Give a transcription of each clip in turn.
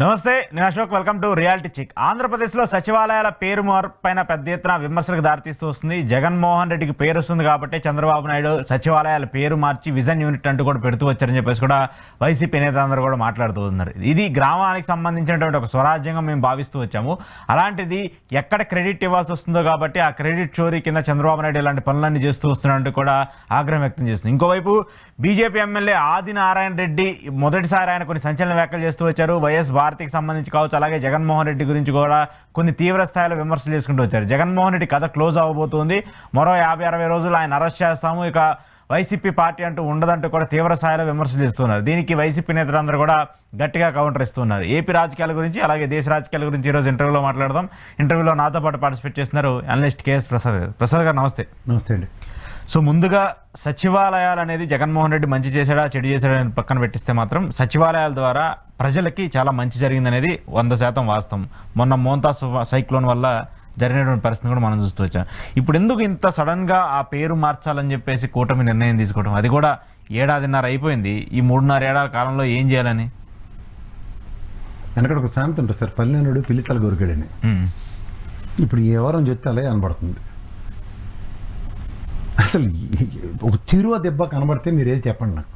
నమస్తే, నేను Ashok. Welcome to reality check. ఆంధ్రప్రదేశ్లో సచివాలయాల పేరు మార్పైన పెద్ద ఎత్తున విమర్శలకు దారితీస్తూ వస్తుంది. జగన్మోహన్ రెడ్డికి పేరు వస్తుంది కాబట్టి చంద్రబాబు నాయుడు సచివాలయాల పేరు మార్చి విజన్ యూనిట్ అంటూ కూడా పెడుతూ వచ్చారని చెప్పేసి కూడా వైసీపీ నేతలందరూ కూడా మాట్లాడుతూ ఉన్నారు. ఇది గ్రామానికి సంబంధించినటువంటి ఒక స్వరాజ్యంగా మేము భావిస్తూ వచ్చాము. అలాంటిది ఎక్కడ క్రెడిట్ ఇవ్వాల్సి వస్తుందో కాబట్టి ఆ క్రెడిట్ చోరీ కింద చంద్రబాబు నాయుడు ఇలాంటి పనులన్నీ చేస్తూ వస్తున్నట్టు కూడా ఆగ్రహం వ్యక్తం చేస్తుంది. ఇంకోవైపు బీజేపీ ఎమ్మెల్యే ఆదినారాయణ రెడ్డి మొదటిసారి ఆయన కొన్ని సంచలన వ్యాఖ్యలు చేస్తూ వచ్చారు. వైఎస్ భారతికి సంబంధించి కావచ్చు, అలాగే జగన్మోహన్ రెడ్డి గురించి కూడా కొన్ని తీవ్ర స్థాయిలో విమర్శలు చేసుకుంటూ వచ్చారు. జగన్మోహన్ రెడ్డి కథ క్లోజ్ అవ్వబోతుంది, మరో 50-60 రోజులు ఆయన అరెస్ట్ చేస్తాము, ఇక వైసీపీ పార్టీ అంటూ ఉండదంటూ కూడా తీవ్ర స్థాయిలో విమర్శలు చేస్తున్నారు. దీనికి వైసీపీ నేతలందరూ కూడా గట్టిగా కౌంటర్ ఇస్తున్నారు. ఏపీ రాజకీయాల గురించి అలాగే దేశ రాజకీయాల గురించి ఈరోజు ఇంటర్వ్యూలో మాట్లాడదాం. ఇంటర్వ్యూలో నాతో పాటు పార్టిసిపేట్ చేస్తున్నారు అనలిస్ట్ కేఎస్ ప్రసాద్ గారు. ప్రసాద్ గారు నమస్తే. నమస్తే అండి. సో ముందుగా సచివాలయాలు అనేది జగన్మోహన్ రెడ్డి మంచి చేశాడా చెడు చేశాడా అని పక్కన పెట్టిస్తే మాత్రం సచివాలయాల ద్వారా ప్రజలకి చాలా మంచి జరిగిందనేది 100% వాస్తవం. మొన్న మోంతా సైక్లోన్ వల్ల జరిగినటువంటి పరిస్థితిని కూడా మనం చూస్తూ వచ్చాం. ఇప్పుడు ఎందుకు ఇంత సడన్గా ఆ పేరు మార్చాలని చెప్పేసి కూటమి నిర్ణయం తీసుకోవడం, అది కూడా 1.5 ఏడాది అయిపోయింది. ఈ 3.5 ఏడాల కాలంలో ఏం చేయాలని? వెనకడ ఒక సామెత ఉంటుంది సార్, పల్లెనుడు పిల్లితల గొరికాడని. ఇప్పుడు ఎవరని చెప్తే అలాగే కనబడుతుంది. అసలు ఒక తిరువ దెబ్బ కనబడితే మీరు ఏది చెప్పండి నాకు.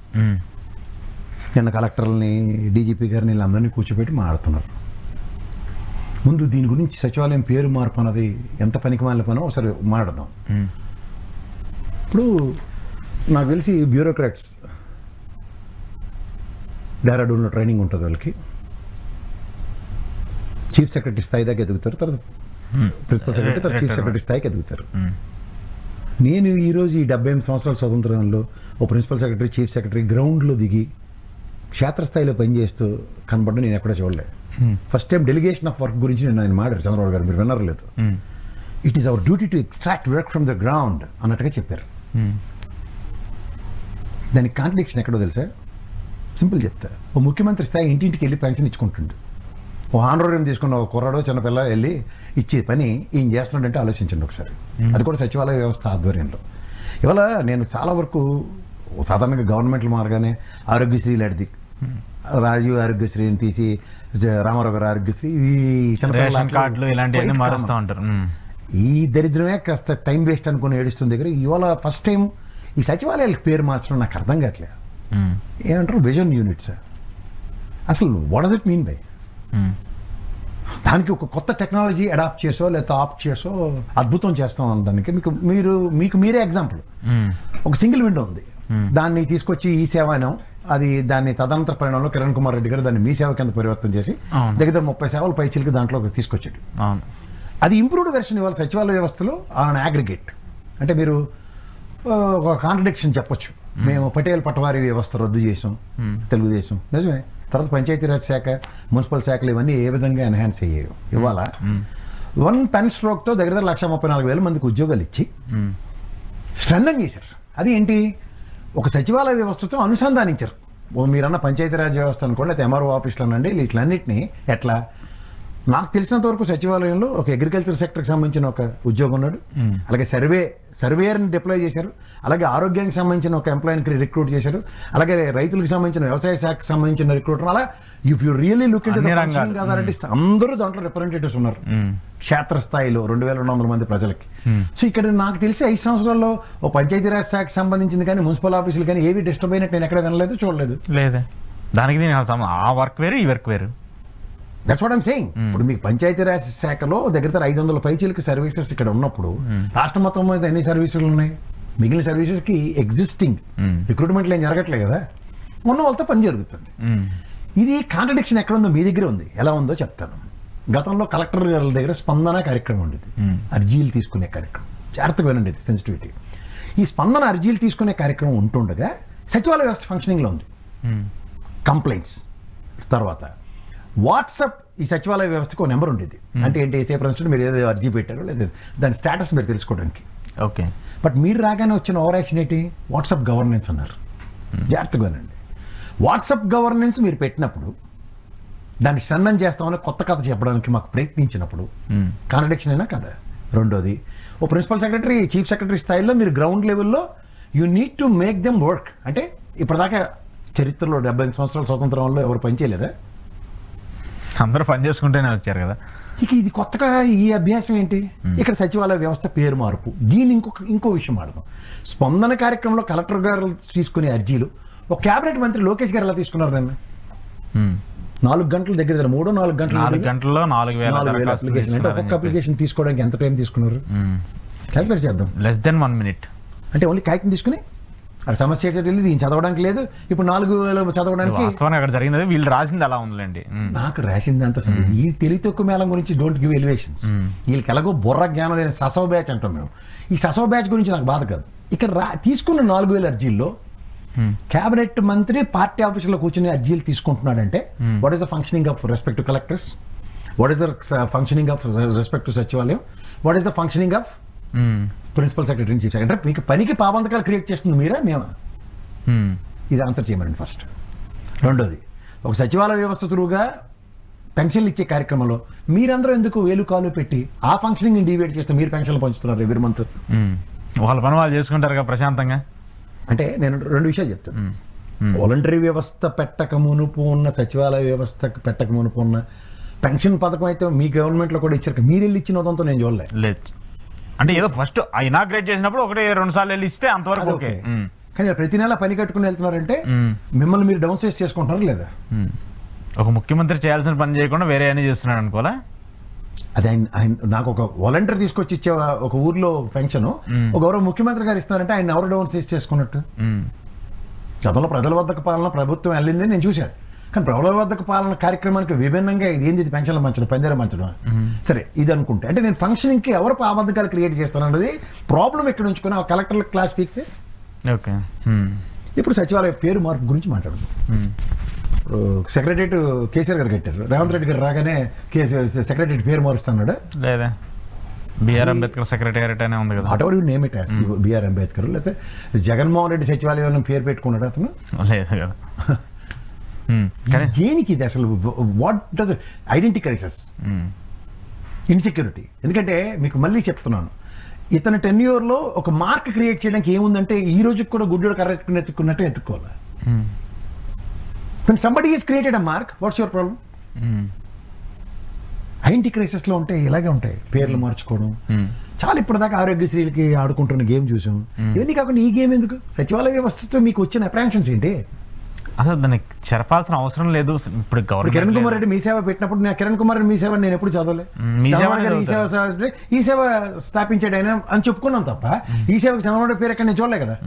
నిన్న కలెక్టర్లని, డీజీపీ గారిని వీళ్ళందరినీ కూర్చోబెట్టి మాట్లాడుతున్నారు. ముందు దీని గురించి సచివాలయం పేరు మార్పు అన్నది ఎంత పనికి మాలిన పనో ఒకసారి మాట్లాడదాం. ఇప్పుడు నాకు తెలిసి బ్యూరోక్రాట్స్ డెహ్రాడూన్లో ట్రైనింగ్ ఉంటుంది వాళ్ళకి. చీఫ్ సెక్రటరీ స్థాయి దాకా ఎదుగుతారు, తర్వాత ప్రిన్సిపల్ సెక్రటరీ, తర్వాత చీఫ్ సెక్రటరీ స్థాయికి ఎదుగుతారు. నేను ఈరోజు ఈ 78 సంవత్సరాల స్వతంత్రంలో ఓ ప్రిన్సిపల్ సెక్రటరీ, చీఫ్ సెక్రటరీ గ్రౌండ్లో దిగి క్షేత్రస్థాయిలో పనిచేస్తూ కనబడ్డా నేను ఎక్కడ చూడలేదు. First time delegation of work గురించి నేను ఆయన మాట్లాడారు చంద్రబాబు గారు, మీరు విన్నారు లేదు. It is our duty to extract work from the ground అన్నట్టుగా చెప్పారు. దానికి కాంట్రడిక్షన్ ఎక్కడో తెలుసా? సింపుల్ చెప్తా. ఓ ముఖ్యమంత్రి స్థాయి ఇంటింటికి వెళ్ళి పెన్షన్ ఇచ్చుకుంటుండు. ఓ ఆనరోగ్యం తీసుకున్న ఒక కుర్రాడో చిన్నపిల్ల వెళ్ళి ఇచ్చే పని ఈయన చేస్తున్నాడంటే ఆలోచించండి ఒకసారి. అది కూడా సచివాలయ వ్యవస్థ ఆధ్వర్యంలో. ఇవాళ నేను చాలా వరకు సాధారణంగా గవర్నమెంట్లు మారగానే ఆరోగ్యశ్రీ లాంటిది, రాజీవ్ ఆరోగ్యశ్రీని తీసి రామారావు గారు ఆరోగ్యశ్రీ, ఈ దరిద్రమే కాస్త టైం వేస్ట్ అనుకుని ఏడుస్తుంది దగ్గర. ఇవాళ ఫస్ట్ టైం ఈ సచివాలయాలకు పేరు మార్చడం నాకు అర్థం కావట్లేదు. ఏమంటారు విజన్ యూనిట్స్, అసలు what does it mean by? దానికి ఒక కొత్త టెక్నాలజీ అడాప్ట్ చేసో లేకపోతే ఆప్ట్ చేసో అద్భుతం చేస్తాం అన్నదానికి మీకు మీరే ఎగ్జాంపుల్. ఒక సింగిల్ విండో ఉంది, దాన్ని తీసుకొచ్చి ఈ సేవను, అది దాన్ని తదనంతర పరిణామంలో కిరణ్ కుమార్ రెడ్డి గారు దాన్ని మీ సేవ కింద పరివర్తన చేసి దగ్గర 30 సేవలు పైచిలకి దాంట్లో తీసుకొచ్చాడు. అది ఇంప్రూవ్డ్ వెర్షన్ ఇవాళ సచివాలయ వ్యవస్థలో ఆన్ అగ్రిగేట్. అంటే మీరు ఒక కాంట్రడిక్షన్ చెప్పొచ్చు, మేము పటేల్ పటవారీ వ్యవస్థ రద్దు చేసాం తెలుగుదేశం, నిజమే. తర్వాత పంచాయతీరాజ్ శాఖ, మున్సిపల్ శాఖలు ఇవన్నీ ఏ విధంగా ఎన్హాన్స్ అయ్యాయో. ఇవాళ 1 పెన్ స్ట్రోక్తో దగ్గర 1,34,000 మందికి ఉద్యోగాలు ఇచ్చి స్ట్రెంథన్ చేశారు. అది ఏంటి? ఒక సచివాలయ వ్యవస్థతో అనుసంధానించారు. మీరన్న పంచాయతీరాజ్ వ్యవస్థ అనుకోండి, లేకపోతే ఎంఆర్ఓ ఆఫీసులు అనండి, వీటిలన్నింటినీ ఎట్లా? నాకు తెలిసినంత వరకు సచివాలయంలో ఒక అగ్రికల్చర్ సెక్టర్కి సంబంధించిన ఒక ఉద్యోగం ఉన్నాడు, అలాగే సర్వేయర్ని డిప్లాయ్ చేశారు, అలాగే ఆరోగ్యానికి సంబంధించిన ఒక ఎంప్లాయీని రిక్రూట్ చేశారు, అలాగే రైతులకు సంబంధించిన వ్యవసాయ శాఖకు సంబంధించిన రిక్రూటర్. అలా if you really look in కాదంటే అందరూ దాంట్లో రిప్రజెంటేటివ్స్ ఉన్నారు క్షేత్రస్థాయిలో 2,200 మంది ప్రజలకి. సో ఇక్కడ నాకు తెలిసి 5 సంవత్సరాల్లో ఓ పంచాయతీరాజ్ శాఖకు సంబంధించింది కానీ మున్సిపల్ ఆఫీసులు కానీ ఏవి డిస్టర్బ్ అయినట్టు నేను ఎక్కడ వినలేదు, చూడలేదు. లేదా దానికి ఆ వర్క్ వేరు, ఈ వర్క్ వేరు. That's what I'm saying. ఇప్పుడు మీకు పంచాయతీరాజ్ శాఖలో దగ్గర 500 పైచీలకి సర్వీసెస్ ఇక్కడ ఉన్నప్పుడు రాష్ట్ర మొత్తం మీద ఎన్ని సర్వీసులు ఉన్నాయి? మిగిలిన సర్వీసెస్కి ఎగ్జిస్టింగ్ రిక్రూట్మెంట్లు ఏం జరగట్లేదు కదా, ఉన్న వాళ్ళతో పని జరుగుతుంది. ఇది కాంట్రడిక్షన్ ఎక్కడ ఉందో మీ దగ్గర ఉంది. ఎలా ఉందో చెప్తాను. గతంలో కలెక్టర్ గారి దగ్గర స్పందన కార్యక్రమం ఉండేది, అర్జీలు తీసుకునే కార్యక్రమం. జాగ్రత్తగా వినండి, ఇది సెన్సిటివిటీ. ఈ స్పందన అర్జీలు తీసుకునే కార్యక్రమం ఉంటుండగా సచివాలయ వ్యవస్థ ఫంక్షనింగ్లో ఉంది. కంప్లైంట్స్ తర్వాత వాట్సాప్, ఈ సచివాలయ వ్యవస్థకు ఒక నెంబర్ ఉండేది. అంటే ఏంటి? సే ఫర్ ఇన్స్టెంట్ మీరు ఏదో అర్జీ పెట్టారో లేదా దాని స్టేటస్ మీరు తెలుసుకోవడానికి. ఓకే. బట్ మీరు రాగానే వచ్చిన ఓవర్ యాక్షన్ ఏంటి? వాట్సాప్ గవర్నెన్స్ అన్నారు. జాగ్రత్తగానండి. వాట్సాప్ గవర్నెన్స్ మీరు పెట్టినప్పుడు దాన్ని స్ట్రెంథన్ చేస్తామని కొత్త కథ చెప్పడానికి మాకు ప్రయత్నించినప్పుడు కాంట్రడిక్షన్ అయినా కదా. రెండోది, ఓ ప్రిన్సిపల్ సెక్రటరీ, చీఫ్ సెక్రటరీ స్థాయిలో మీరు గ్రౌండ్ లెవెల్లో you need to make them work. అంటే ఇప్పటిదాకా చరిత్రలో 75 సంవత్సరాల స్వతంత్రంలో ఎవరు పనిచేయలేదా? అందరూ పని చేసుకుంటేనే వచ్చారు కదా. ఇక ఇది కొత్తగా ఈ అభ్యాసం ఏంటి? ఇక్కడ సచివాలయ వ్యవస్థ పేరు మార్పు. దీని ఇంకో విషయం ఆడదాం. స్పందన కార్యక్రమంలో కలెక్టర్ గారు తీసుకునే అర్జీలు ఒక క్యాబినెట్ మంత్రి లోకేష్ గారు ఎలా తీసుకున్నారు నిన్న? 4 గంటల దగ్గర 3-4 గంటలు 4 గంటల్లో 4,000 అప్లికేషన్. అంటే ఒక్కొక్క అప్లికేషన్ తీసుకోవడానికి ఎంత టైం తీసుకున్నారు? క్యాలిక్యులేట్ చేద్దాం. Less than 1 minute. అంటే ఓన్లీ కాగితం తీసుకుని అది సమస్య ఏంటంటే దీన్ని చదవడానికి లేదు. ఇప్పుడు 4,000 చదవడానికి వాస్తవానికి అక్కడ జరిగింది, వీళ్ళు రాసింది అలా ఉందిలేండి. నాకు రాసింది అంత ఈ తెలివి తక్కువ మేళం గురించి డోంట్ గివ్ ఎలివేషన్స్. వీళ్ళకి ఎలాగో బుర్ర జ్ఞానం లేని ససవ బ్యాచ్ అంటాం మేము. ఈ ససవ బ్యాచ్ గురించి నాకు బాధ కాదు. ఇక్కడ తీసుకున్న 4,000 అర్జీల్లో క్యాబినెట్ మంత్రి పార్టీ ఆఫీసులో కూర్చుని అర్జీలు తీసుకుంటున్నాడంటే what is the functioning of respect to collectors, what is the functioning of respect to సచివాలయం, what is the functioning of principal secretary, chief secretary. మీకు పనికి పాబంధకాలు క్రియేట్ చేస్తుంది మీరా మేమా? ఇది ఆన్సర్ చేయమనండి ఫస్ట్. రెండోది, ఒక సచివాలయ వ్యవస్థ త్రూగా పెన్షన్లు ఇచ్చే కార్యక్రమంలో మీరందరూ ఎందుకు వేలు కాలు పెట్టి ఆ ఫంక్షనింగ్ డివైడ్ చేస్తే మీరు పెన్షన్లు పంచుతున్నారు ఎవ్రీ మంత్? వాళ్ళ పని వాళ్ళు చేసుకుంటారు కదా ప్రశాంతంగా. అంటే నేను 2 విషయాలు చెప్తాను. వాలంటరీ వ్యవస్థ పెట్టక మునుపు ఉన్న, సచివాలయ వ్యవస్థ పెట్టక మునుపు ఉన్న పెన్షన్ పథకం అయితే మీ గవర్నమెంట్లో కూడా ఇచ్చారు. మీరు వెళ్ళి ఇచ్చిన ఉదంతో నేను చూడలేదు. అంటే ఏదో ఫస్ట్ ఇనాగ్రేట్ చేసినప్పుడు 1-2 సార్లు వెళ్ళి ఇస్తే అంతవరకు ఓకే. కానీ ప్రతి నెల పని కట్టుకుని వెళ్తున్నారంటే మిమ్మల్ని మీరు డౌన్ సైజ్ చేసుకుంటున్నారు లేదా? ఒక ముఖ్యమంత్రి చేయాల్సిన పని చేయకుండా వేరే అన్ని చేస్తున్నాడు అనుకోవాలా? అది ఆయన నాకు ఒక వాలంటీర్ తీసుకొచ్చి ఇచ్చే ఒక ఊర్లో పెన్షన్ ఒక గౌరవ ముఖ్యమంత్రి గారు ఇస్తున్నారంటే ఆయన ఎవరు డౌన్ సైజ్ చేసుకున్నట్టు? గతంలో ప్రజల వద్దకు పాలన ప్రభుత్వం వెళ్ళింది నేను చూశాను. కానీ ప్రజల వద్దకు పాలన కార్యక్రమానికి విభిన్నంగా ఇది ఏంది పెన్షన్లు మంచడం, పందేర మంచడం. సరే ఇది అనుకుంటే అంటే నేను ఫంక్షనింగ్కి ఎవరు అబద్ధకాలు క్రియేట్ చేస్తాను అన్నది ప్రాబ్లం ఎక్కడ ఉంచుకొని ఆ కలెక్టర్లకు క్లాస్ పీకితే ఓకే. ఇప్పుడు సచివాలయ పేరు మార్పు గురించి మాట్లాడదాం. ఇప్పుడు సెక్రటరియట్ కేసీఆర్ గారు కట్టారు. రేవంత్ రెడ్డి గారు రాగానే సెక్రటరియట్ పేరు మారుస్తున్నాడు లేదా? బిఆర్ అంబేద్కర్ సెక్రటేరియట్ అనే ఉంది కదా. Whatever you name it as B R Ambedkar, లేకపోతే జగన్మోహన్ రెడ్డి సచివాలయం పేరు పెట్టుకున్నాడు అతను? లేదు కదా. దేనికి ఇది అసలు? What does identity crisis, insecurity. ఎందుకంటే మీకు మళ్ళీ చెప్తున్నాను, ఇతని టెన్యూర్లో ఒక మార్క్ క్రియేట్ చేయడానికి ఏముందంటే ఈ రోజుకి కూడా గుడ్డోడు కరెక్ట్ ఎత్తుకున్నట్టు ఎత్తుకోవాలి. When somebody has created a mark, what's your problem? Identity క్రైసిస్లో ఉంటే ఇలాగే ఉంటాయి పేర్లు మార్చుకోవడం. చాలా ఇప్పటిదాకా ఆరోగ్యశ్రీలకి ఆడుకుంటున్న గేమ్ చూసాం. ఇవన్నీ కాకుండా ఈ గేమ్ ఎందుకు? సచివాలయ వ్యవస్థతో మీకు వచ్చిన అప్రహెన్షన్స్ ఏంటి? అసలు దానికి చెరపాల్సిన అవసరం లేదు. ఇప్పుడు కిరణ్ కుమార్ రెడ్డి మీ సేవ పెట్టినప్పుడు నేను కిరణ్ కుమార్ రెడ్డి మీ సేవ నేను ఎప్పుడు చదవలే. ఈ సేవ స్థాపించాడు ఆయన అని చెప్పుకున్నాం తప్ప ఈ సేవకు చంద్రబాబు పేరు ఎక్కడ నేను చూడలే కదా.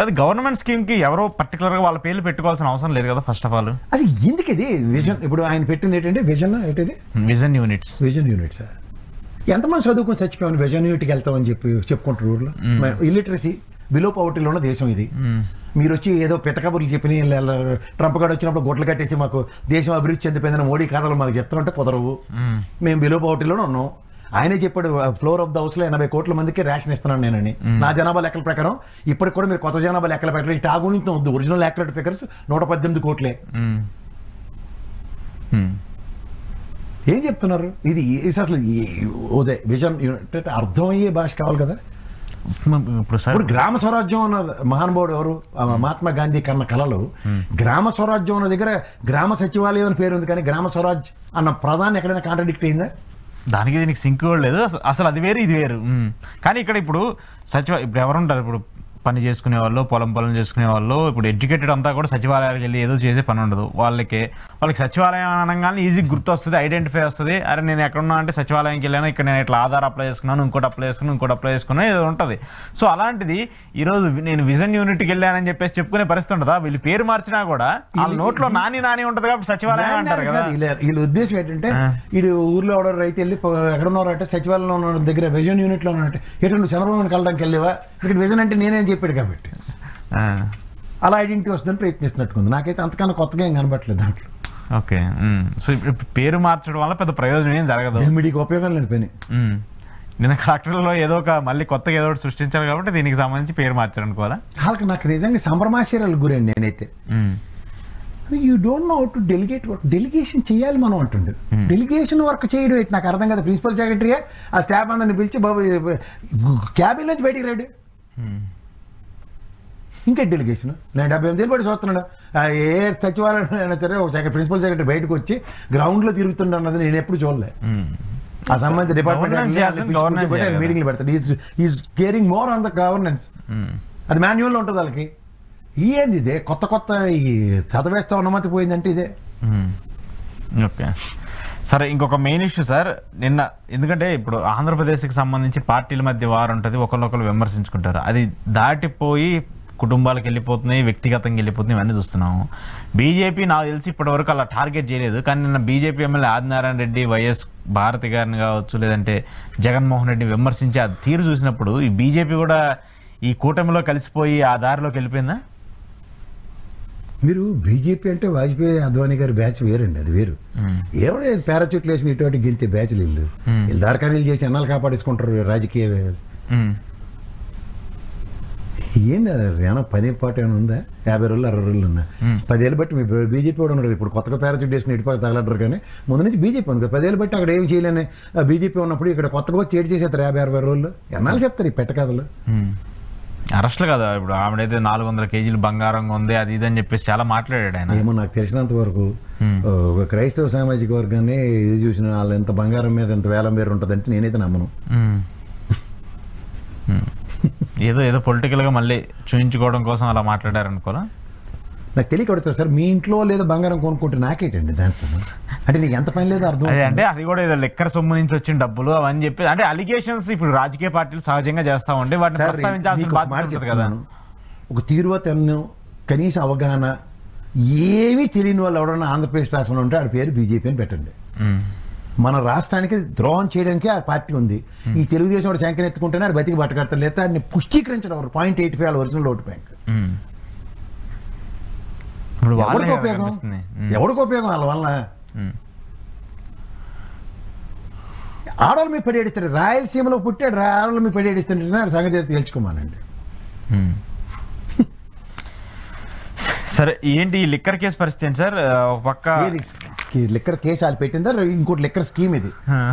అది గవర్నమెంట్ స్కీమ్ కి ఎవరో పర్టికులర్ గా వాళ్ళ పేర్లు పెట్టుకోవాల్సిన అవసరం లేదు కదా. ఫస్ట్ ఆఫ్ ఆల్ అది ఎందుకు ఇది విజన్? ఇప్పుడు ఆయన పెట్టింది ఏంటంటే విజన్, ఏంటిది విజన్ యూనిట్స్. విజన్ యూనిట్స్ ఎంతమంది చదువుకొని చచ్చిపోయాను విజన్ యూనిట్కి వెళ్తామని చెప్పుకుంటారు ఊర్లో. ఇల్లిటరసీ బిలో పవర్టీలో ఉన్న దేశం ఇది. మీరు వచ్చి ఏదో పెట్టకబుర్లు చెప్పి ట్రంప్ గారు వచ్చినప్పుడు గొడ్లు కట్టేసి మాకు దేశం అభివృద్ధి చెందిపోయిందని మోడీ కథలు మాకు చెప్తామంటే కుదరవు. మేము బిలో పవర్టీలోనే ఉన్నాం. ఆయనే చెప్పాడు ఫ్లోర్ ఆఫ్ ద హౌస్ లో 80 కోట్ల మందికి రేషన్ ఇస్తున్నాను నేనని. నా జనాభా లెక్కల ప్రకారం ఇప్పటికి కూడా మీరు కొత్త జనాభా లెక్కలు పెట్టాలి. ఇటు ఆ గురించి వద్దు, ఒరిజినల్ యాక్యురేట్ ఫిగర్స్ 118 కోట్లే. ఏం చెప్తున్నారు? ఇది అసలు ఉదయ్ విజన్ యూనిట్ అర్థమయ్యే భాష కావాలి కదా. ఇప్పుడు గ్రామ స్వరాజ్యం అన్న మహానుభావుడు ఎవరు? మహాత్మా గాంధీ కన్న కళలు. గ్రామ స్వరాజ్యం అన్న దగ్గర గ్రామ సచివాలయం అని పేరు ఉంది, కానీ గ్రామ స్వరాజ్ అన్న ప్రధాని ఎక్కడైనా కాంట్రాడిక్ట్ అయిందా? దానికి దీనికి సింక్ కూడా లేదు అసలు. అది వేరు ఇది వేరు. కానీ ఇక్కడ ఇప్పుడు ఇప్పుడు ఎవరుంటారు? ఇప్పుడు పని చేసుకునే వాళ్ళు, పొలం చేసుకునే వాళ్ళు, ఇప్పుడు ఎడ్యుకేటెడ్ అంతా కూడా సచివాలయాలకు వెళ్ళి ఏదో చేసే పని ఉండదు. వాళ్ళకి సచివాలయం అనగానే ఈజీగా గుర్తు వస్తుంది, ఐడెంటిఫై వస్తుంది. అరే నేను ఎక్కడున్నా అంటే సచివాలయంకి వెళ్ళాను, ఇక్కడ నేను ఇట్లా ఆధార్ అప్లై చేసుకున్నాను, ఇంకోటి అప్లై చేసుకున్నాను ఏదో ఉంటుంది. సో అలాంటిది ఈరోజు నేను విజన్ యూనిట్కి వెళ్ళానని చెప్పేసి చెప్పుకునే పరిస్థితి ఉంటుందా? వీళ్ళు పేరు మార్చినా కూడా వాళ్ళ నోట్లో నాని ఉంటుంది కాబట్టి సచివాలయం అంటారు కదా. వీళ్ళ ఉద్దేశం ఏంటంటే వీడు ఊర్లో ఎవడో రైతు వెళ్ళి ఎక్కడున్నారు అంటే సచివాలయంలో ఉన్న దగ్గర విజన్ యూనిట్లో ఉన్నట్టు ఎటు నువ్వు చంద్రబాబుని కలడానికి వెళ్ళేవా? ఇక్కడ విజన్ అంటే నేనేం చెప్పాడు కాబట్టి అలా ఐడెంటిటీ వస్తుందని ప్రయత్నిస్తున్నట్టుకుంది. నాకైతే అంతకన్నా కొత్తగా ఏం కనబట్టలేదు దాంట్లో. ఓకే. సో పేరు మార్చడం వల్ల పెద్ద ప్రయోజనం ఏం జరగదు, మీడికి ఉపయోగం లేని పని. నిన్న కలెక్టర్లో ఏదో ఒక మళ్ళీ కొత్తగా ఏదో ఒకటి సృష్టించారు కాబట్టి దీనికి సంబంధించి పేరు మార్చారు అనుకోవాలా? వాళ్ళకి నాకు నిజంగా సంభ్రమాశ్చర్యాలకు గురండి నేనైతే. You don't know how to delegate work. Delegation చేయాలి మనం అంటుండే. డెలిగేషన్ వర్క్ చేయడం ఏంటి నాకు అర్థం కదా. ప్రిన్సిపల్ సెక్రటరీగా ఆ స్టాఫ్ అందరిని పిలిచి బాబు క్యాబిన్ నుంచి బయటికి రాడు. ఇంకా డెలిగేషన్ నేను 78 ఏళ్ళు పడి చూస్తున్నాడు. ఏ సచివాలయం అయినా సరే ఒక ప్రిన్సిపల్ సెక్రటరీ బయటకు వచ్చి గ్రౌండ్లో తిరుగుతుండ అన్నది నేను ఎప్పుడు చూడలే. ఆ సంబంధిత డిపార్ట్మెంట్ మీటింగ్లు పెడతాడు. Is caring more on the governance. అది మాన్యువల్లో ఉంటుంది వాళ్ళకి. ఏంది ఇదే కొత్త కొత్త ఈ చదవేస్తా ఉన్నమతి పోయిందంటే ఇదే. ఓకే సరే, ఇంకొక మెయిన్ ఇష్యూ సార్, నిన్న ఎందుకంటే ఇప్పుడు ఆంధ్రప్రదేశ్కి సంబంధించి పార్టీల మధ్య వారు ఉంటుంది, ఒకరినొకరు విమర్శించుకుంటారు. అది దాటిపోయి కుటుంబాలకు వెళ్ళిపోతున్నాయి, వ్యక్తిగతంగా వెళ్ళిపోతున్నాయి, ఇవన్నీ చూస్తున్నాము. బీజేపీ నాకు తెలిసి ఇప్పటివరకు అలా టార్గెట్ చేయలేదు. కానీ నిన్న BJP MLA Adinarayana Reddy, YS Bharathi గారిని కావచ్చు, లేదంటే జగన్మోహన్ రెడ్డిని విమర్శించి ఆ తీరు చూసినప్పుడు ఈ బీజేపీ కూడా ఈ కూటమిలో కలిసిపోయి ఆ దారిలోకి వెళ్ళిపోయిందా? మీరు బీజేపీ అంటే వాజ్పేయి అద్వానీ గారి బ్యాచ్ వేరండి, అది వేరు. ఏమన్నా పారాచూట్లు వేసిన ఇటువంటి గింతే బ్యాచ్లు వీళ్ళు దారకానీలు చేసి అన్నాలు కాపాడేసుకుంటారు రాజకీయ. ఏంది అది ఏమన్నా పని పాట ఏమైనా ఉందా? 50 రోజులు 60 రోజులు ఉన్నా 10 ఏళ్ళు బట్టి మీ బీజేపీ కూడా ఉన్నారు. ఇప్పుడు కొత్తగా పారాచూట్ వేసుకుని ఇటుపక్క తగలడ్డారు. కానీ ముందు నుంచి బీజేపీ ఉంది. 10 ఏళ్ళు బట్టి అక్కడ ఏం చేయలేని బీజేపీ ఉన్నప్పుడు ఇక్కడ కొత్తగా వచ్చి ఏడు చేసేస్తారు 50-60 రోజులు. ఎన్నాళ్ళు చెప్తారు ఈ పెట్టకథలు? అరెస్టులు కదా, ఇప్పుడు ఆవిడైతే 400 కేజీలు బంగారం ఉంది, అది ఇదని చెప్పేసి చాలా మాట్లాడాడు ఆయన. ఏమో నాకు తెలిసినంత వరకు ఒక క్రైస్తవ సామాజిక వర్గాన్ని ఇది చూసిన వాళ్ళు ఎంత బంగారం మీద ఎంత వేలం వేరు ఉంటుందంటే నేనైతే నమ్మను. ఏదో ఏదో పొలిటికల్గా మళ్ళీ చూయించుకోవడం కోసం అలా మాట్లాడారు అనుకోరా? నాకు తెలియకడుతుంది సార్, మీ ఇంట్లో లేదా బంగారం కొనుక్కుంటే నాకేటండి దాంట్లో? అంటే నీకు ఎంత పని లేదు అర్థం. అంటే అది కూడా ఏదో లెక్కర సొమ్ము నుంచి వచ్చిన డబ్బులు అవన్నీ చెప్పి అంటే అలిగేషన్స్ ఇప్పుడు రాజకీయ పార్టీలు సహజంగా చేస్తా ఉంటే వాటిని ప్రస్తావించాల్సిన బాధ్యత కదా. ఒక తీరువతను కనీస అవగాహన ఏమీ తెలియని వాళ్ళు ఎవడన్నా ఆంధ్రప్రదేశ్ రాష్ట్రంలో ఉంటే ఆడ పేరు బీజేపీ అని పెట్టండి. మన రాష్ట్రానికి ద్రోహం చేయడానికి ఆ పార్టీ ఉంది. ఈ తెలుగుదేశం వాడు శంకర్ ఎత్తుకుంటేనే ఆడు బతికి బట్టకడతారు, లేదా ఆడిని పుష్టీకరించడం 0.85 ఒరిజినల్ ఓటు బ్యాంక్. ఎవరికి ఉపయోగం? ఎవరికి ఉపయోగం వాళ్ళ వల్ల? ఆడవాళ్ళు మీ పడేడిస్తారు. రాయలసీమలో పుట్టాడు, ఆడవాళ్ళు మీ పడేడిస్తుంటే సంగతి తెలుసుకోమానండి. సరే, ఏంటి ఈ లిక్కర్ కేసు పరిస్థితి ఏంటి సార్? ఒక పక్క లిక్కర్ కేసు వాళ్ళు పెట్టిందా, ఇంకోటి లిక్కర్ స్కీమ్ ఇది.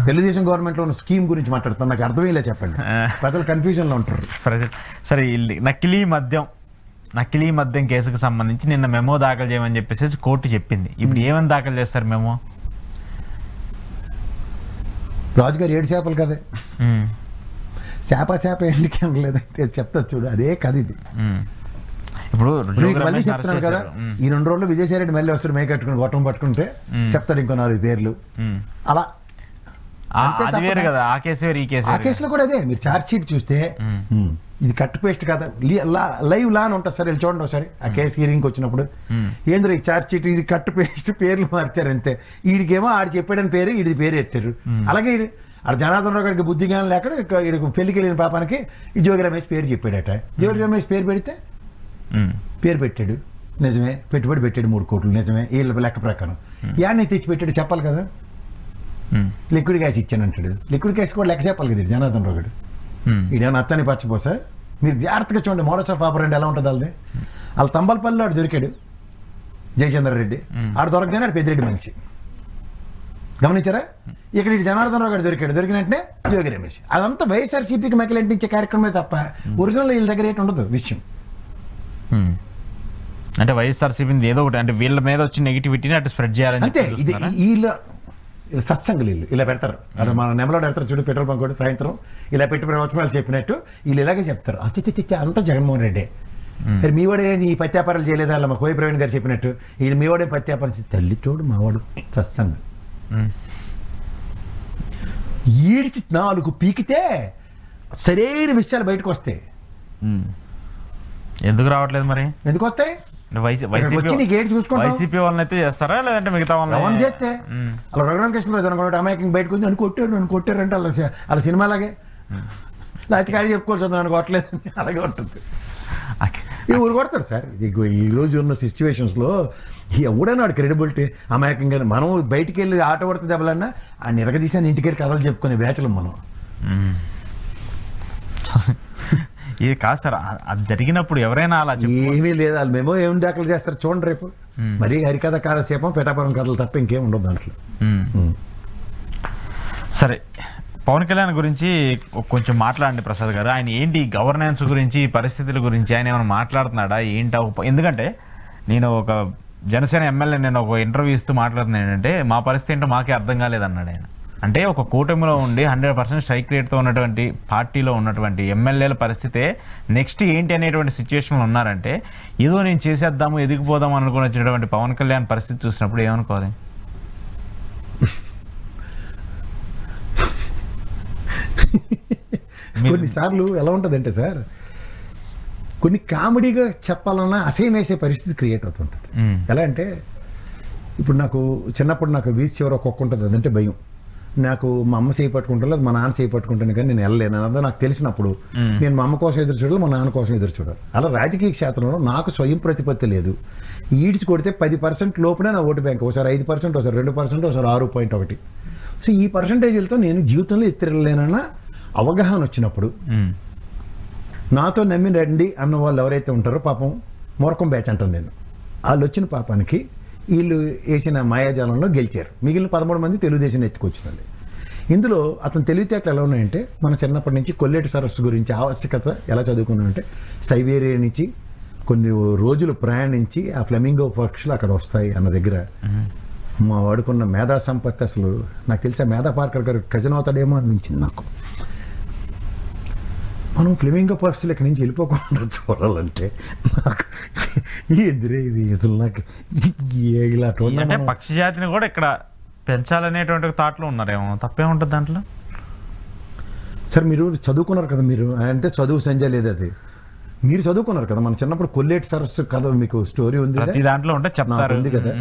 తెలుగుదేశం గవర్నమెంట్ లో ఉన్న స్కీమ్ గురించి మాట్లాడుతాను. నాకు అర్థమయ్యేలా చెప్పండి, ప్రజలు కన్ఫ్యూజన్ లో ఉంటారు. సరే, నకిలీ మద్యం కేసుకు సంబంధించి నిన్న మెమో దాఖలు చేయమని చెప్పేసి కోర్టు చెప్పింది. ఇప్పుడు ఏమని దాఖలు చేస్తారు మెమో? రాజుగారు 7 చేపలు కదే, చేప ఎందుకు అనలేదంటే చెప్తా చూడు, అదే కథ ఇది. ఇప్పుడు మళ్ళీ చెప్తున్నాను కదా, ఈ 2 రోజులు విజయసాయిరెడ్డి మళ్ళీ వస్తాడు, మే కట్టుకుని గొట్టం పట్టుకుంటే చెప్తాడు ఇంకో 4 పేర్లు. అలా కదా, ఆ కేసులో కూడా అదే. మీరు ఛార్జ్ షీట్ చూస్తే ఇది కట్ పేస్ట్ కదా, లైవ్ లా అని ఉంటుంది సార్, వెళ్ళి చూడండి ఒకసారి. ఆ కేసు హీరింగ్కి వచ్చినప్పుడు ఏంద్ర ఈ ఛార్జ్ షీట్ ఇది కట్ పేస్ట్, పేర్లు మార్చారు అంతే. వీడికేమో ఆడు చెప్పాడని పేరు, వీడి పేరు పెట్టారు. అలాగే ఆడ జనార్దన్ రావు గారికి బుద్ధి కానీ లేక వీడికి పెళ్లికి వెళ్ళిన పాపానికి ఈ జోగి రమేష్ పేరు చెప్పాడట. జోగి రమేష్ పేరు పెడితే పేరు పెట్టాడు, నిజమే. పెట్టుబడి పెట్టాడు 3 కోట్లు, నిజమే. వీళ్ళ లెక్క ప్రకారం యాన్ని తెచ్చి పెట్టాడు చెప్పాలి కదా. లిక్విడ్ గ్యాస్ ఇచ్చానంటాడు. లిక్విడ్ గ్యాస్ కూడా లెక్క చెప్పాలి కదా జనార్దన్ రావు గారు. ఇదేమో నచ్చని పచ్చిపోసా. మీరు జాగ్రత్తగా చూడండి మోడల్స్ ఆఫ్ ఆపరేంట్ ఎలా ఉంటుంది వాళ్ళది. వాళ్ళ తంబలపల్లిలో ఆడు దొరికాడు జయచంద్ర రెడ్డి, ఆడు దొరకగానే ఆడు పెద్దిరెడ్డి మనిషి. గమనించారా? ఇక్కడ ఇటు జనార్దన్ రావు గారు దొరికిన వెంటనే జోగి రమేష్. అదంతా వైఎస్ఆర్సీపీకి మెక్కలంటించే కార్యక్రమమే తప్ప ఒరిజినల్ వీళ్ళ దగ్గర ఏంటి ఉండదు విషయం. అంటే వైఎస్ఆర్సీపీ ఏదో ఒకటి అంటే వీళ్ళ మీద వచ్చి నెగిటివిటీని అటు స్ప్రెడ్ చేయాలని అంతే. ఇది వీళ్ళ సత్సంగులు వీళ్ళు ఇలా పెడతారు. అది మన నెమలో పెడతారు చూడు, పెట్రోల్ బంక్ కూడా సాయంత్రం ఇలా పెట్టి ప్రవచనాలు చెప్పినట్టు వీళ్ళు ఇలాగే చెప్తారు. అంతా జగన్మోహన్ రెడ్డి. సరే మీవాడే ఈ పత్యాపారాలు చేయలేదా అలా మా కోయి ప్రవీణ్ గారు చెప్పినట్టు. వీళ్ళు మీవాడే పత్యాపారం తల్లి తోడు మావాడు సత్సంగం ఈడ్చి 4 పీకితే సరైన విషయాలు బయటకు వస్తాయి. ఎందుకు రావట్లేదు మరి? ఎందుకు వస్తాయి? వైసీపీ వాళ్ళని అయితే చేస్తారా, లేదంటే మిగతా వాళ్ళని చేస్తే అలా రఘురామకృష్ణరాజు అనుకోండి అమాయకంగా బయటకు వచ్చి నన్ను కొట్టారంటే అలా సినిమాలాగే లాస్ట్ కాడి చెప్పుకోవచ్చు, నన్ను కొట్టలేదు అలాగే ఉంటుంది. ఈ ఊరు కొడతారు సార్. ఈ రోజు ఉన్న సిచ్యువేషన్స్లో ఎవడైనా వాడు క్రెడిబిలిటీ అమాయకంగా మనం బయటికి వెళ్ళి ఆట కొడితే దెబ్బలన్నా ఆ నిరగదీశాన్ని ఇంటికి వెళ్ళి కథలు చెప్పుకునే బ్యాచ్లు మనం. ఇది కాదు సార్, అది జరిగినప్పుడు ఎవరైనా అలా ఏమీ లేదు. వాళ్ళు మేము ఏమి దాఖలు చేస్తారు చూడండి రేపు. మరీ హరికథ కాలక్షేపం పిఠాపురం కథలు తప్ప ఇంకేం ఉండదు దాంట్లో. సరే, పవన్ కళ్యాణ్ గురించి కొంచెం మాట్లాడండి ప్రసాద్ గారు. ఆయన ఏంటి గవర్నెన్స్ గురించి, పరిస్థితుల గురించి ఆయన ఏమైనా మాట్లాడుతున్నాడా ఏంటి? ఎందుకంటే నేను ఒక జనసేన ఎమ్మెల్యే నేను ఒక ఇంటర్వ్యూ ఇస్తూ మాట్లాడుతున్నాను ఏంటంటే మా పరిస్థితి ఏంటో మాకే అర్థం కాలేదన్నాడు ఆయన. అంటే ఒక కూటమిలో ఉండి 100% స్ట్రైక్ రేట్తో ఉన్నటువంటి పార్టీలో ఉన్నటువంటి ఎమ్మెల్యేల పరిస్థితే నెక్స్ట్ ఏంటి అనేటువంటి సిచ్యువేషన్లో ఉన్నారంటే ఏదో నేను చేసేద్దాము ఎదిగిపోదాం అనుకుని వచ్చినటువంటి పవన్ కళ్యాణ్ పరిస్థితి చూసినప్పుడు ఏమనుకోవాలి? కొన్నిసార్లు ఎలా ఉంటుందంటే సార్, కొన్ని కామెడీగా చెప్పాలన్నా అసహ్యం వేసే పరిస్థితి క్రియేట్ అవుతుంటుంది. ఎలా అంటే ఇప్పుడు నాకు చిన్నప్పుడు నాకు వీధి చివర ఒక్కొక్క ఉంటుంది, అదంటే భయం. నాకు మా అమ్మ చేయి పట్టుకుంటాను లేదు మా నాన్న చేయి పట్టుకుంటాను కానీ నేను వెళ్ళలేను అన్నది నాకు తెలిసినప్పుడు నేను మా అమ్మ కోసం ఎదురు చూడాలి, మా నాన్న కోసం ఎదురు చూడాలి. అలా రాజకీయ క్షేత్రంలో నాకు స్వయం ప్రతిపత్తి లేదు. ఈడ్చి కొడితే 10% లోపునే నా ఓటు బ్యాంక్, ఒకసారి 5%, ఒకసారి 2%, ఒకసారి 6.1. సో ఈ పర్సంటేజీలతో నేను జీవితంలో ఎత్తిరలేనన్న అవగాహన వచ్చినప్పుడు నాతో నమ్మి రండి అన్న వాళ్ళు ఎవరైతే ఉంటారో పాపం మూర్ఖం బ్యాచ్ అంటాను నేను, వాళ్ళు వచ్చిన పాపానికి వీళ్ళు వేసిన మాయాజాలంలో గెలిచారు. మిగిలిన 13 మంది తెలుగుదేశం ఎత్తుకొచ్చిన వాళ్ళు. ఇందులో అతను తెలివితేటలు ఎలా ఉన్నాయంటే మన చిన్నప్పటి నుంచి కొల్లేటి సరస్సు గురించి ఆవశ్యకత ఎలా చదువుకున్నామంటే సైబేరియా నుంచి కొన్ని రోజులు ప్రయాణించి ఆ ఫ్లెమింగో పక్షులు అక్కడ వస్తాయి అన్న దగ్గర మా వాడుకున్న మేధా సంపత్తి అసలు నాకు తెలిసి మేధా పార్కర్ గారు కజిన్ అవుతాడేమో అనిపించింది నాకు. మనం ఫ్లెమింగో పక్షులు ఇక్కడి నుంచి వెళ్ళిపోకుండా చూడాలంటే నాకు ఎదురే ఇది అసలు నాకు ఇలా అంటే పక్షి జాతిని కూడా ఇక్కడ పెంచాలనేటువంటి థాట్లో ఉన్నారేమో, తప్పే ఉంటుంది దాంట్లో. సార్ మీరు చదువుకున్నారు కదా, మీరు అంటే చదువు సంజయ్ లేదు, అది మీరు చదువుకున్నారు కదా. మన చిన్నప్పుడు కొల్లేటి సరస్సు కథ మీకు స్టోరీ ఉంది, దాంట్లో ఉంటే చెప్తారు ఉంది కదా.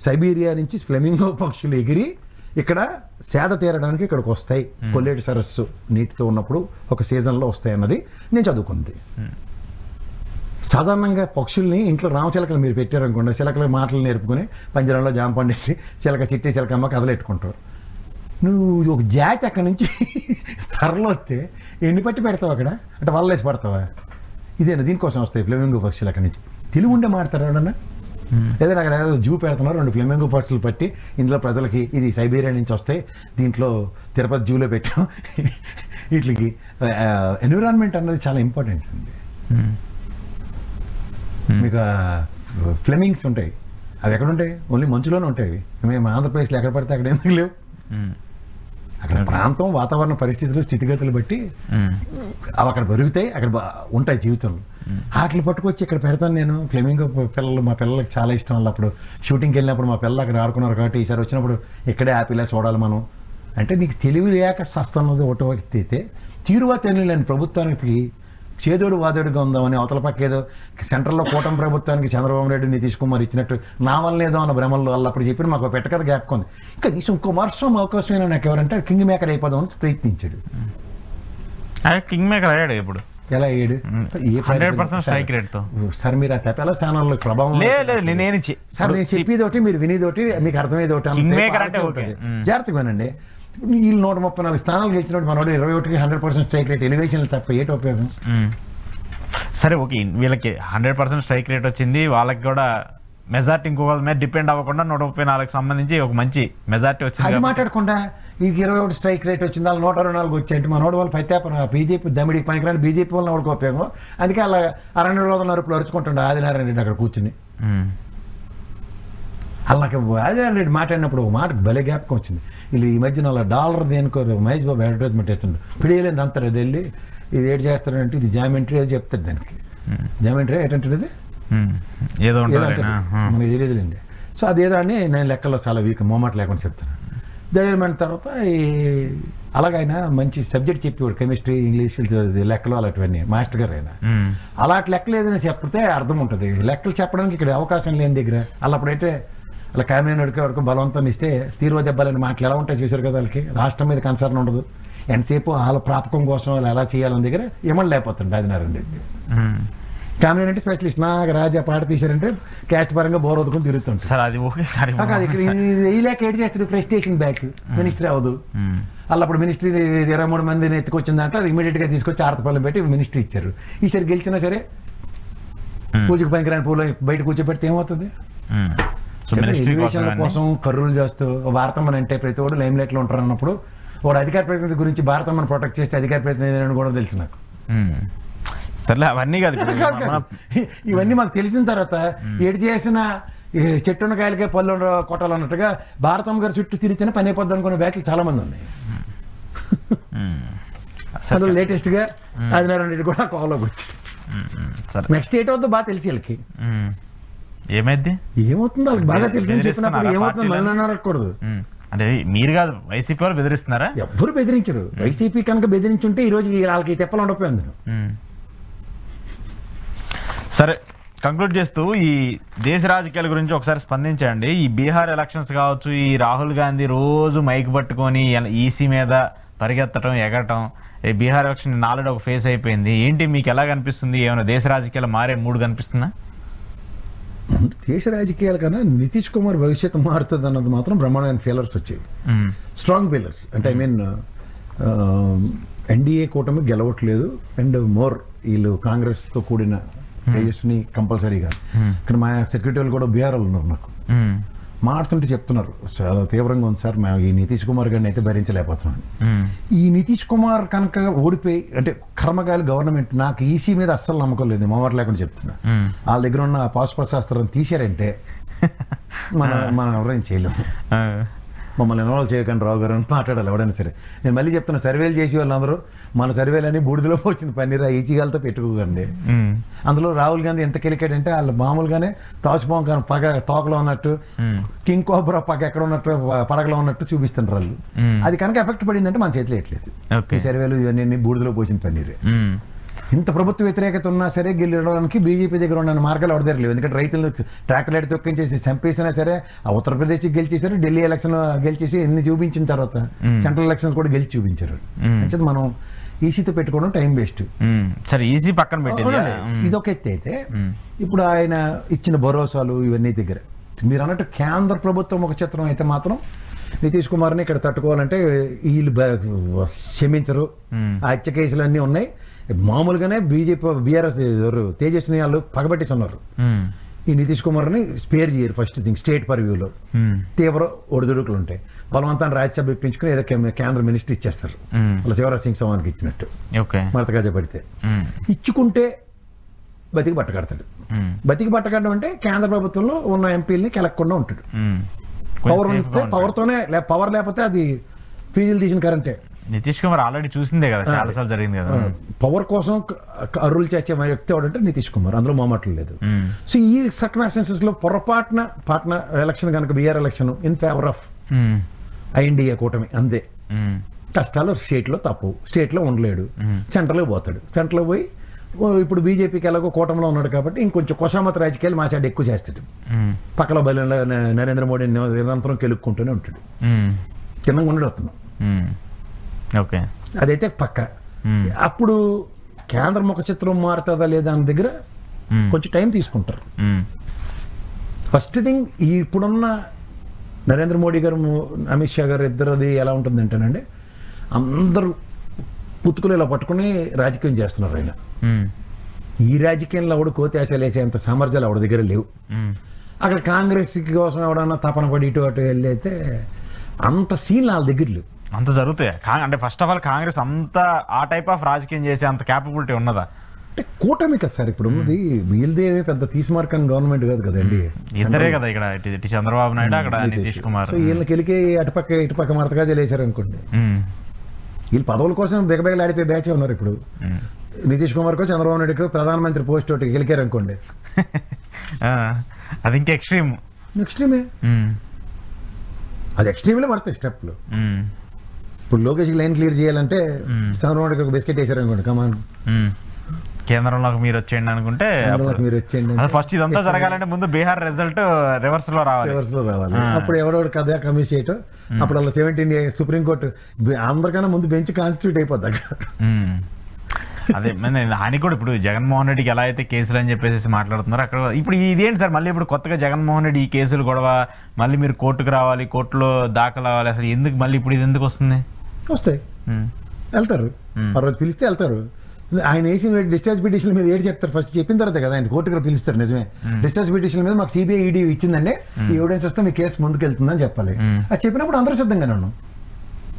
సైబీరియా నుంచి ఫ్లెమింగో పక్షులు ఎగిరి ఇక్కడ సేద తీరడానికి ఇక్కడికి వస్తాయి, కొల్లేటి సరస్సు నీటితో ఉన్నప్పుడు ఒక సీజన్లో వస్తాయి అన్నది నేను చదువుకుంది. సాధారణంగా పక్షుల్ని ఇంట్లో రామచిలకలు మీరు పెట్టారనుకోండి, చిలకల మాటలు నేర్పుకుని పంజరంలో జాంపండి చిలక చిట్టి చిలకమ్మ కథలెట్టుకుంటారు. నువ్వు ఒక జాతి అక్కడి నుంచి తరలో వస్తే ఎన్ని పట్టి పెడతావు అక్కడ అంటే వల్లేసి పడతావా? ఇదేనా దీనికోసం వస్తాయి ఫ్లెమింగో పక్షులు అక్కడి నుంచి? తెలివి ఉండే మాడతారు ఎవడన్నా? ఏదైనా అక్కడ ఏదో జూ పెడుతున్నారు, 2 ఫ్లెమింగో పక్షులు పట్టి ఇందులో ప్రజలకి ఇది సైబీరియా నుంచి వస్తాయి, దీంట్లో తిరుపతి జూలో పెట్టాం. వీటికి ఎన్విరాన్మెంట్ అన్నది చాలా ఇంపార్టెంట్ అండి. మీకు ఫ్లెమింగ్స్ ఉంటాయి, అవి ఎక్కడ ఉంటాయి? ఓన్లీ మంచులోనే ఉంటాయి. మేము ఆంధ్రప్రదేశ్లో ఎక్కడ పడితే అక్కడ ఎందుకు లేవు? అక్కడ ప్రాంతం, వాతావరణ పరిస్థితులు, స్థితిగతులు బట్టి అవి అక్కడ పెరుగుతాయి, అక్కడ ఉంటాయి జీవితంలో. వాటిని పట్టుకొచ్చి ఇక్కడ పెడతాను నేను. ఫ్లెమింగో పిల్లలు మా పిల్లలకి చాలా ఇష్టం. వాళ్ళు అప్పుడు షూటింగ్కి వెళ్ళినప్పుడు మా పిల్లలు అక్కడ ఆడుకున్నారు కాబట్టి ఈసారి వచ్చినప్పుడు ఇక్కడే హ్యాపీలా చూడాలి మనం అంటే. నీకు తెలివి లేక సస్తన్నది ఒకటో అయితే తీరువా తెలియలేని ప్రభుత్వానికి చేదోడు వాదోడుగా ఉందామని అవతల పక్క ఏదో సెంట్రల్లో కూటమి ప్రభుత్వానికి చంద్రబాబు నాయుడు నితీష్ కుమార్ ఇచ్చినట్టు నా వల్ల ఏదో అన్న భ్రమల్లో వాళ్ళు అప్పుడు చెప్పిన మాకు పెట్టకథ జ్ఞాపకం ఉంది. ఇంకా తీసి ఇంకో వర్షం అవకాశమైనా నాకు ఎవరంటే కింగ్ మేకర్ అయిపోదామని ప్రయత్నించాడు. కింగ్ మేకర్ అయ్యాడు ఇప్పుడు. ఎలా అయ్యాడు? 100% స్ట్రైక్ రేట్ తో. సార్ మీరు ఆ తెపల స్థానాల్లో ప్రభావం సార్ నేను చెప్పేది ఒకటి మీరు వినేది ఒకటి మీకు అర్థమయ్యేది ఒకటి. జాగ్రత్తగా వినండి. వీళ్ళు 134 స్థానాలు గెలిచినట్టు మనోడు 21కి 100% స్ట్రైక్ రేట్ ఎలివేషన్ తప్ప ఏంటి ఉపయోగం? సరే ఓకే, వీళ్ళకి 100% స్ట్రైక్ రేట్ వచ్చింది, వాళ్ళకి కూడా మెజార్టీ ఇంకొకరి మీద డిపెండ్ అవ్వకుండా 134కి సంబంధించి ఒక మంచి మెజార్టీ వచ్చింది. అది మాట్లాడకుండా ఈ 21 స్ట్రైక్ రేట్ వచ్చింది, వాళ్ళు 124 వచ్చాయంటే మనోడు వాళ్ళు ప్రత్యాపన బీజేపీ దమిడికి పనికిరాని బీజేపీ వల్ల వాళ్ళకి ఉపయోగం. అందుకే అలా 2 రోజుల అరుపులు అరుచుకుంటుండే ఆదినారాయణ రెడ్డి అక్కడ కూర్చుని. అలా నాకు ఆదినారాయణ రెడ్డి మాట్లాడినప్పుడు ఒక మాట భలే జ్ఞాపకం వచ్చింది. వీళ్ళు ఈ మధ్యన అలా $1 దేనికో మహేష్ బాబు అడ్వర్టైజ్మెంట్ వేస్తుండ్రు, పిడియలేని అంటారు. అది వెళ్ళి ఇది ఏడు చేస్తారంటే ఇది జామెంట్రీ అది చెప్తారు. దానికి జామెంట్రీ ఏంటంటే అది ఏదో మనకి తెలియదులేండి. సో అదేదో అని నేను లెక్కలో చాలా వీక్ మొహమాట లేకుండా చెప్తాను. ధైర్యమైన తర్వాత అలాగైనా మంచి సబ్జెక్ట్ చెప్పేవాడు, కెమిస్ట్రీ, ఇంగ్లీష్, లెక్కలు అలాంటివన్నీ మాస్టర్ గారు. అయినా అలాంటి లెక్కలు ఏదైనా చెప్తే అర్థం ఉంటుంది. లెక్కలు చెప్పడానికి ఇక్కడ అవకాశం లేని దగ్గర అప్పుడైతే అలా కామినేని వరకు బలవంతాన్ని ఇస్తే తీరువ దెబ్బలని మాటలు ఎలా ఉంటాయి చూసారు కదా. వాళ్ళకి రాష్ట్రం మీద కన్సర్న్ ఉండదు, ఎంతసేపు వాళ్ళ ప్రాపకం కోసం వాళ్ళు ఎలా చేయాలని దగ్గర ఏమని లేకపోతుంది ఆదినారాయణ రెడ్డి. కామినేని అంటే స్పెషలిస్ట్. నాకు రాజా పాట తీశారంటే క్యాస్ట్ పరంగా బోర్ వదుకుని తిరుగుతుంది. వేయలేక ఏడు చేస్తారు, ఫ్రస్ట్రేషన్ బ్యాక్. మినిస్ట్రీ అవ్వదు. వాళ్ళు అప్పుడు మినిస్ట్రీ 23 మందిని ఎత్తుకొచ్చిందంటే ఇమీడియట్ గా తీసుకొచ్చి ఆర్తపల్లి పెట్టి మినిస్ట్రీ ఇచ్చారు. ఈసారి గెలిచినా సరే పూజకు పనికిరాని పూలు బయట కూర్చోబెడితే ఏమవుతుంది? ఎలివేషన్ల కోసం కర్రూలు చేస్తూ వార్తమని అంటే ప్రతి ఒక్కరు లైమ్ లైట్ లో ఉంటారు అన్నప్పుడు వాడు అధికార ప్రతినిధి గురించి భారతమ్మను ప్రొటెక్ట్ చేస్తే అధికార ప్రతినిధి అని కూడా తెలుసు నాకు. సర్లే అవన్నీ కాదు ఇప్పుడు ఇవన్నీ మాకు తెలిసిన తర్వాత ఏడు చేసిన చెట్టున్న కాయలకే పళ్ళు కొట్టాలన్నట్టుగా భారతమ్మ గారు చుట్టూ తిరిగితేనే పని అయిపోద్ది అనుకునే వ్యాఖ్యలు చాలా మంది ఉన్నాయి. అసలు లేటెస్ట్ గా ఆదినారాయణ రెడ్డి కూడా కోవలోకి వచ్చాడు. నెక్స్ట్ ఏట్ అవుతుందో బాగా తెలిసి వీళ్ళకి ఏమైంది ఏమవుతుందో వాళ్ళకి బాగా తెలిసి చెప్పినప్పుడు ఏమవుతుందో మళ్ళీ అడగకూడదు. అంటే మీరు కాదు వైసీపీ వాళ్ళు బెదిరిస్తున్నారా? ఎవ్వరు బెదిరించరు. వైసీపీ కనుక బెదిరించుంటే ఈ రోజు వాళ్ళకి తెప్పలు ఉండకపోయింది. సరే, కంక్లూడ్ చేస్తూ ఈ దేశ రాజకీయాల గురించి ఒకసారి స్పందించండి. ఈ బీహార్ ఎలక్షన్స్ కావచ్చు, ఈ రాహుల్ గాంధీ రోజు మైక్ పట్టుకొని ఈసీ మీద పరిగెత్తడం ఎగటం, ఈ బీహార్ ఎలక్షన్ ఆల్రెడీ ఒక ఫేస్ అయిపోయింది. ఏంటి మీకు ఎలా కనిపిస్తుంది? ఏమైనా దేశ రాజకీయాలు మారే మూడు కనిపిస్తుందా? దేశ రాజకీయాల కన్నా నితీష్ కుమార్ భవిష్యత్తు మారుతుంది అన్నది మాత్రం బ్రహ్మాండమైన ఫీలర్స్ వచ్చేవి, స్ట్రాంగ్ ఫీలర్స్. అంటే ఐ మీన్ ఎన్డీఏ కూటమి గెలవట్లేదు అండ్ మోర్ వీళ్ళు కాంగ్రెస్తో కూడిన తేజస్విని కంపల్సరీగా. ఇక్కడ మా సెక్రటరీలు కూడా బీహార్ వాళ్ళు ఉన్నారు, నాకు మారుతుంటే చెప్తున్నారు చాలా తీవ్రంగా ఉంది సార్, మేము ఈ నితీష్ కుమార్ గారిని అయితే భరించలేకపోతున్నాను. ఈ నితీష్ కుమార్ కనుక ఓడిపోయి అంటే కర్మకాయలు గవర్నమెంట్ నాకు ఈసీ మీద అస్సలు నమ్మకం లేదు, మొదటి లేకుండా చెప్తున్నా. వాళ్ళ దగ్గర ఉన్న పాశుపశాస్త్రం తీశారంటే మనం ఎవరైనా చేయలేము. మమ్మల్ని ఇన్వాల్వ్ చేయకండి రావు గారు అని మాట్లాడాలి ఎవడైనా సరే. నేను మళ్ళీ చెప్తున్నా, సర్వేలు చేసి వాళ్ళందరూ మన సర్వేలని బూడిదలో వచ్చిన పన్నీరు ఆ ఈసీగాలతో పెట్టుకోకండి. అందులో రాహుల్ గాంధీ ఎంత కెలికాడంటే వాళ్ళు మామూలుగానే తాచుపాం కానీ పగ తోకలో ఉన్నట్టు, కింగ్ కోబ్రా పగ ఎక్కడ ఉన్నట్టు పడగలో ఉన్నట్టు చూపిస్తున్నారు వాళ్ళు. అది కనుక ఎఫెక్ట్ పడిందంటే మన చేతిలో ఎట్లేదు. ఈ సర్వేలు ఇవన్నీ బూడిదలో పోసిన పన్నీరే. ఇంత ప్రభుత్వ వ్యతిరేకత ఉన్నా సరే గెలవడానికి బీజేపీ దగ్గర ఉన్న మార్గాలు ఎవరి దగ్గర లేవు. ఎందుకంటే రైతులను ట్రాక్టర్ లైట్ తొక్కించేసి చంపేసినా సరే, ఆ ఉత్తరప్రదేశ్ గెలిచేశారు, ఢిల్లీ ఎలక్షన్ గెలిచేసి ఎన్ని చూపించిన తర్వాత సెంట్రల్ ఎలక్షన్స్ కూడా గెలిచి చూపించారు. అంటే మనం ఈసీతో పెట్టుకోవడం టైం వేస్ట్. సరే, ఈసీ పక్కన పెట్టింది. ఇదొక ఎత్తి అయితే ఇప్పుడు ఆయన ఇచ్చిన భరోసాలు ఇవన్నీ దగ్గర మీరు అన్నట్టు కేంద్ర ప్రభుత్వం ఒక చిత్రం అయితే మాత్రం నితీష్ కుమార్ని ఇక్కడ తట్టుకోవాలంటే వీళ్ళు క్షమించరు. ఆ హత్య కేసులు అన్నీ ఉన్నాయి. మామూలుగానే బీజేపీ బీఆర్ఎస్ తేజస్విని వాళ్ళు పగబట్టేసి ఉన్నారు. ఈ నితీష్ కుమార్ని స్పేర్ చేయరు. ఫస్ట్ థింగ్ స్టేట్ పర్వ్యూలో తీవ్ర ఒడిదుడుకులు ఉంటాయి. బలవంతాన్ని రాజ్యసభ ఇప్పించుకుని ఏదో కేంద్ర మినిస్టర్ ఇచ్చేస్తారు, అలా శివరాజ్ సింగ్ చౌహాన్కి ఇచ్చినట్టు మడతగా పడితే. ఇచ్చుకుంటే బతికి బట్టకడతాడు. బతికి బట్టకడడం అంటే కేంద్ర ప్రభుత్వంలో ఉన్న ఎంపీలని కెలక్కుండా ఉంటాడు. పవర్ ఉంటే పవర్తోనే, పవర్ లేకపోతే అది ఫీజులు తీసిన కరెంటే. నితీష్ కుమార్ ఆల్రెడీ చూసిందే కదా, చాలా సార్లు జరిగింది కదా. పవర్ కోసం అరువులు చేసే వ్యక్తి ఎవడంటే నితీష్ కుమార్, అందులో మామాటలు లేదు. సో ఈ సర్కమ్స్టాన్సెస్ లో పొరపాటున ఎలక్షన్ కనుక B R election in favour of I N D A కూటమి అంతే. కష్టాలు స్టేట్ లో తప్పు, స్టేట్ లో ఉండలేడు, సెంట్రల్ పోతాడు. సెంట్రల్ పోయి ఇప్పుడు బీజేపీకి ఎలాగో కూటమిలో ఉన్నాడు కాబట్టి ఇంకొంచెం కొషామత రాజకీయాలు మా సైడ్ ఎక్కువ చేస్తాడు. పక్కన బలంలో నరేంద్ర మోడీ నిరంతరం కెలుక్కుంటూనే ఉంటాడు. చిన్నగా ఉండడు అతను. ఓకే, అదైతే పక్క. అప్పుడు కేంద్ర ముఖ చిత్రం మారుతుందా లేదా అన్న దగ్గర కొంచెం టైం తీసుకుంటారు. ఫస్ట్ థింగ్ ఇప్పుడున్న నరేంద్ర మోడీ గారు అమిత్ షా గారు ఇద్దరుది ఎలా ఉంటుందంటేనండి, అందరూ పుతుకులు ఇలా పట్టుకుని రాజకీయం చేస్తున్నారు. ఆయన ఈ రాజకీయంలో ఎవడు కోతేశాలు వేసేంత సామర్థ్యాలు ఎవరి దగ్గర లేవు. అక్కడ కాంగ్రెస్ కోసం ఎవడన్నా తపన పడి ఇటు అటు వెళ్ళైతే అంత సీన్ వాళ్ళ దగ్గర లేవు. అంత జరుగుతాయి అంటే ఫస్ట్ ఆఫ్ ఆల్ కాంగ్రెస్ అంత ఆ టైప్ ఆఫ్ రాజకీయం చేసే అంత క్యాపబిలిటీ ఉన్నదా? అంటే కూటమి కదా సార్ ఇప్పుడు ఉన్నది. వీళ్ళదేమీ పెద్ద తీసుమార్కని గవర్నమెంట్ కాదు కదండి, ఇద్దరే కదా ఇక్కడ, ఇటు చంద్రబాబు నాయుడు, అక్కడ నితీష్ కుమార్. వీళ్ళకి వెళ్ళి ఇటుపక్క మడతగా చేసారు అనుకోండి. వీళ్ళు పదవుల కోసం బిగబిగలాడిపోయి బ్యాచ్ ఉన్నారు. ఇప్పుడు నితీష్ కుమార్కో చంద్రబాబు నాయుడుకో ప్రధానమంత్రి పోస్ట్ ఒకటి గెలికారు అనుకోండి, అది ఇంకా ఎక్స్ట్రీమ్. ఎక్స్ట్రీమే, అది ఎక్స్ట్రీమ్లో పడతాయి స్టెప్లు. ఇప్పుడు లోకేష్కి లైన్ క్లియర్ చేయాలంటే చంద్రబాబు నాయుడు ఒక బిస్కెట్ వేసారు అనుకోండి, కమాన్ కేంద్రంలోకి మీరు వచ్చేయండి అనుకుంటే మీరు వచ్చేయండి. ఫస్ట్ ఇదంతా జరగాలంటే ముందు బీహార్ రిజల్ట్ రివర్స్ లో రావాలి. అప్పుడు ఎవడెవడు కథ కమిషన్ చేయటం. అప్పుడు అలా 17 సుప్రీంకోర్టు అందరికన్నా ముందు బెంచ్ కాన్స్టిట్యూట్ అయిపోద్ది అక్కడ. అదే ఆయన కూడా ఇప్పుడు జగన్మోహన్ రెడ్డికి ఎలా అయితే కేసులు అని చెప్పేసి మాట్లాడుతున్నారు అక్కడ. ఇప్పుడు ఇదేంటి సార్, మళ్ళీ ఇప్పుడు కొత్తగా జగన్మోహన్ రెడ్డి ఈ కేసులు గొడవ, మళ్ళీ మీరు కోర్టుకు రావాలి, కోర్టులో దాఖలు అవ్వాలి, అసలు ఎందుకు మళ్ళీ ఇప్పుడు ఇది ఎందుకు వస్తుంది? వస్తాయి, వెళ్తారు, ఆ రోజు పిలిస్తే వెళ్తారు. ఆయన వేసిన డిశ్చార్జ్ పిటిషన్ మీద ఏడు చెప్తారు. ఫస్ట్ చెప్పిన తర్వాత కదా ఆయన కోర్టుకు పిలుస్తారు. నిజమే, డిశ్చార్జ్ పిటిషన్ మీద మాకు సిబిఐ ఈడీ ఇచ్చిందండి, ఈ ఎవిడెన్స్ వస్తే మీ కేసు ముందుకు వెళ్తుందని చెప్పాలి. అది చెప్పినప్పుడు అందరూ సిద్ధంగానే ఉన్నాం.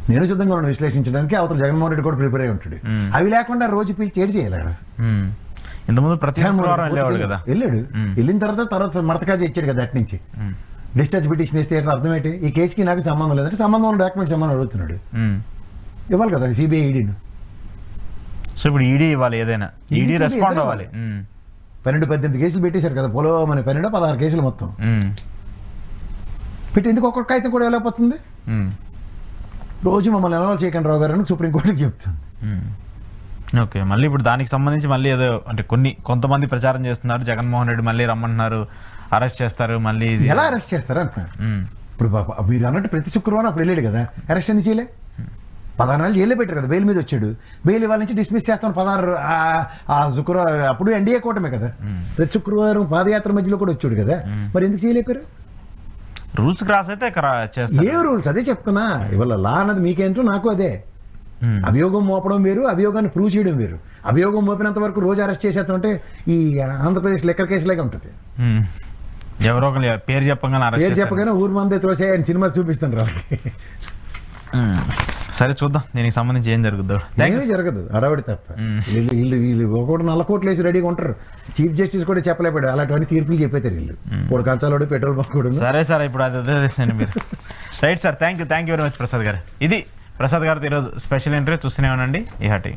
నేను సిద్ధంగా ఉన్నాను విశ్లేషించడానికి, అవతల జగన్మోహన్ రెడ్డి కూడా ప్రిపేర్ అయి ఉంటాడు. అవి లేకుండా రోజు పిలిచి ఏడు చేయాలి అక్కడ. ఇంతకుముందు ప్రతి శుక్రవారం వెళ్ళేవాడు కదా. వెళ్ళాడు, వెళ్ళిన తర్వాత మడతకాజీ ఇచ్చాడు కదా అటు నుంచి. డిశ్చార్జ్ పిటిషన్ ఇస్తే అర్థం ఏంటి? ఈ కేసుకి నాకు సంబంధం లేదంటే సంబంధం ఉన్న డాక్యుమెంట్స్ ఏమని అడుగుతున్నాడు. ఇవ్వాలి కదా సిబిఐ ఈడీను. సో ఇప్పుడు ఈడీ ఇవ్వాలి, ఏదైనా ఈడీ రెస్పాండ్ అవ్వాలి. 12-18 కేసులు పెట్టేశారు కదా, పొలవమని 12-16 కేసులు మొత్తం పెట్టి ఎందుకు ఒక్కొక్క కాగితం కూడా వెళ్ళకపోతుంది? రోజు మమ్మల్ని ఎనవాల్ చేయకండి రావు గారు అని సుప్రీంకోర్టుకి చెప్తుంది. ఓకే, మళ్ళీ ఇప్పుడు దానికి సంబంధించి మళ్ళీ ఏదో అంటే కొంతమంది ప్రచారం చేస్తున్నారు, జగన్మోహన్ రెడ్డి మళ్ళీ రమ్మంటున్నారు, అరెస్ట్ చేస్తారు. మళ్ళీ ఎలా అరెస్ట్ చేస్తారు అంటున్నారు. ఇప్పుడు మీరు అన్నట్టు ప్రతి శుక్రవారం అప్పుడు వెళ్ళాడు కదా, అరెస్ట్ అని చేయలే. 16 నెలలు జైల్లో పెట్టారు కదా, బెయిల్ మీద వచ్చాడు. బెయిల్ ఇవాళ నుంచి డిస్మిస్ చేస్తాను 16 ఆ శుక్రవారం. అప్పుడు ఎన్డీఏ కూటమే కదా, ప్రతి శుక్రవారం పాదయాత్ర మధ్యలో కూడా వచ్చాడు కదా, మరి ఎందుకు చేయలేపారు? రూల్స్ క్రాస్ అయితే చేస్తారు. ఏ రూల్స్? అదే చెప్తున్నా. ఇవాళ లా అన్నది మీకేంటో నాకు అదే. అభియోగం మోపడం వేరు, అభియోగాన్ని ప్రూవ్ చేయడం వేరు. అభియోగం మోపినంత వరకు రోజు అరెస్ట్ చేసేస్తుంటే ఈ ఆంధ్రప్రదేశ్ లెక్కర్ కేసులాగా ఉంటుంది. ఎవరో ఒకరు పేరు చెప్పగానే ఊరు మందే త్రోసే ఆయన సినిమా చూపిస్తాను రా. సరే చూద్దాం దీనికి సంబంధించి ఏం జరుగుద్దో. ఏమీ జరగదు, అడవడి తప్ప. వీళ్ళు ఒకటి 4 కోట్లు వేసి రెడీగా ఉంటారు. చీఫ్ జస్టిస్ కూడా చెప్పలేపాడు, అలాంటివన్నీ తీర్పులు చెప్పేతారు వీళ్ళు. ఇప్పుడు కంచాలోడు పెట్రోల్ బంక్ కూడా. సరే సార్, ఇప్పుడు అదే మీరు right sir. Thank you very much Prasad గారు. ఇది ప్రసాద్ గారితో ఈరోజు స్పెషల్ ఇంటర్వ్యూ. చూస్తూనే ఉండండి ఈహాటి.